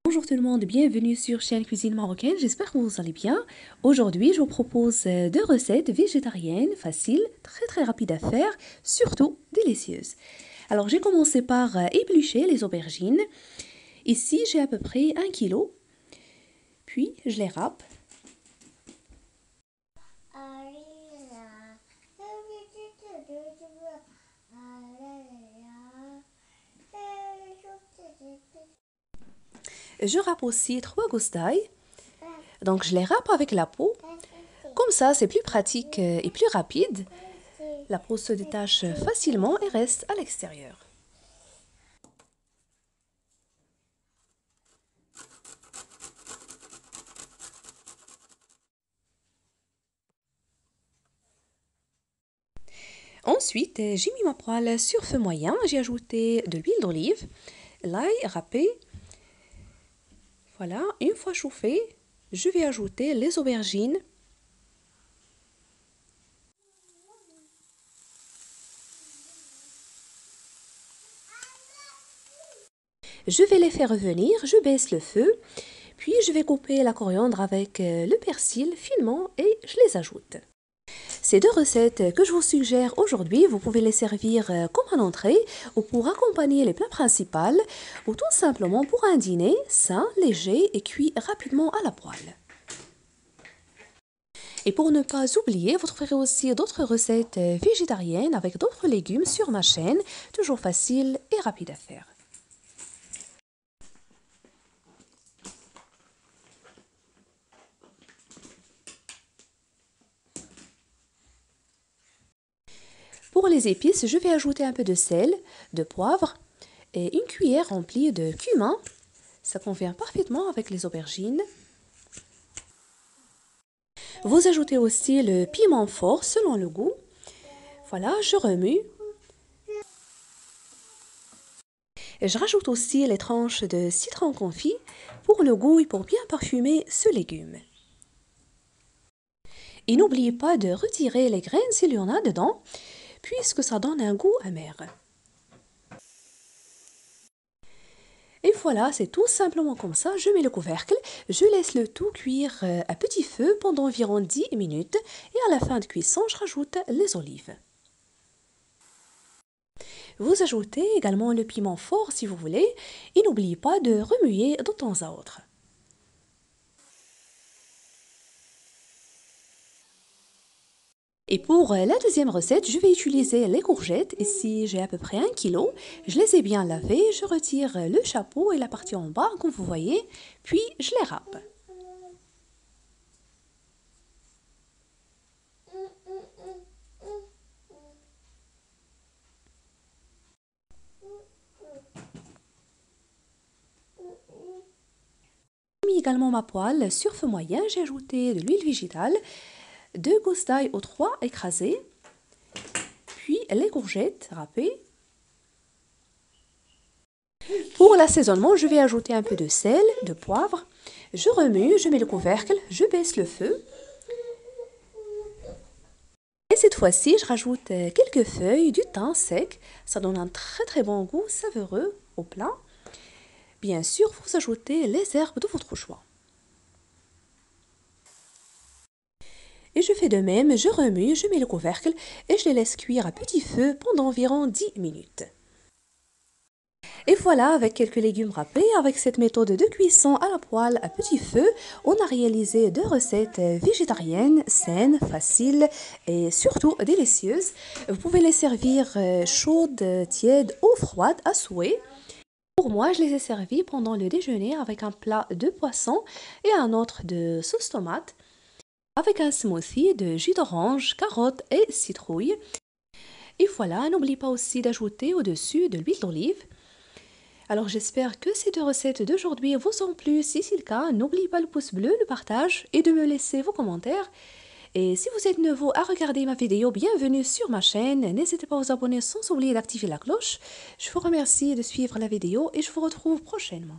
Bonjour tout le monde, bienvenue sur chaîne Cuisine Marocaine, j'espère que vous allez bien. Aujourd'hui, je vous propose deux recettes végétariennes, faciles, très rapides à faire, surtout délicieuses. Alors j'ai commencé par éplucher les aubergines. Ici, j'ai à peu près 1 kg. Puis, je les râpe. Je râpe aussi 3 gousses d'ail. Donc, je les râpe avec la peau. Comme ça, c'est plus pratique et plus rapide. La peau se détache facilement et reste à l'extérieur. Ensuite, j'ai mis ma poêle sur feu moyen. J'ai ajouté de l'huile d'olive, l'ail râpé. Voilà, une fois chauffé, je vais ajouter les aubergines. Je vais les faire revenir, je baisse le feu, puis je vais couper la coriandre avec le persil finement et je les ajoute. Ces deux recettes que je vous suggère aujourd'hui, vous pouvez les servir comme un entrée ou pour accompagner les plats principaux ou tout simplement pour un dîner sain, léger et cuit rapidement à la poêle. Et pour ne pas oublier, vous trouverez aussi d'autres recettes végétariennes avec d'autres légumes sur ma chaîne, toujours facile et rapide à faire. Pour les épices, je vais ajouter un peu de sel, de poivre et une cuillère remplie de cumin. Ça convient parfaitement avec les aubergines. Vous ajoutez aussi le piment fort selon le goût. Voilà, je remue. Et je rajoute aussi les tranches de citron confit pour le goût et pour bien parfumer ce légume. Et n'oubliez pas de retirer les graines s'il y en a dedans, puisque ça donne un goût amer. Et voilà, c'est tout simplement comme ça. Je mets le couvercle, je laisse le tout cuire à petit feu pendant environ 10 minutes et à la fin de cuisson, je rajoute les olives. Vous ajoutez également le piment fort si vous voulez et n'oubliez pas de remuer de temps à autre. Et pour la deuxième recette, je vais utiliser les courgettes. Ici, j'ai à peu près 1 kg. Je les ai bien lavées. Je retire le chapeau et la partie en bas, comme vous voyez. Puis, je les râpe. J'ai mis également ma poêle sur feu moyen. J'ai ajouté de l'huile végétale, 2 gousses d'ail ou 3 écrasées. Puis, les courgettes râpées. Pour l'assaisonnement, je vais ajouter un peu de sel, de poivre. Je remue, je mets le couvercle, je baisse le feu. Et cette fois-ci, je rajoute quelques feuilles du thym sec. Ça donne un très bon goût savoureux au plat. Bien sûr, vous ajoutez les herbes de votre choix. Et je fais de même, je remue, je mets le couvercle et je les laisse cuire à petit feu pendant environ 10 minutes. Et voilà, avec quelques légumes râpés, avec cette méthode de cuisson à la poêle à petit feu, on a réalisé deux recettes végétariennes, saines, faciles et surtout délicieuses. Vous pouvez les servir chaudes, tièdes ou froides à souhait. Pour moi, je les ai servies pendant le déjeuner avec un plat de poisson et un autre de sauce tomate, avec un smoothie de jus d'orange, carottes et citrouille. Et voilà, n'oubliez pas aussi d'ajouter au-dessus de l'huile d'olive. Alors j'espère que ces deux recettes d'aujourd'hui vous ont plu. Si c'est le cas, n'oubliez pas le pouce bleu, le partage et de me laisser vos commentaires. Et si vous êtes nouveau à regarder ma vidéo, bienvenue sur ma chaîne. N'hésitez pas à vous abonner sans oublier d'activer la cloche. Je vous remercie de suivre la vidéo et je vous retrouve prochainement.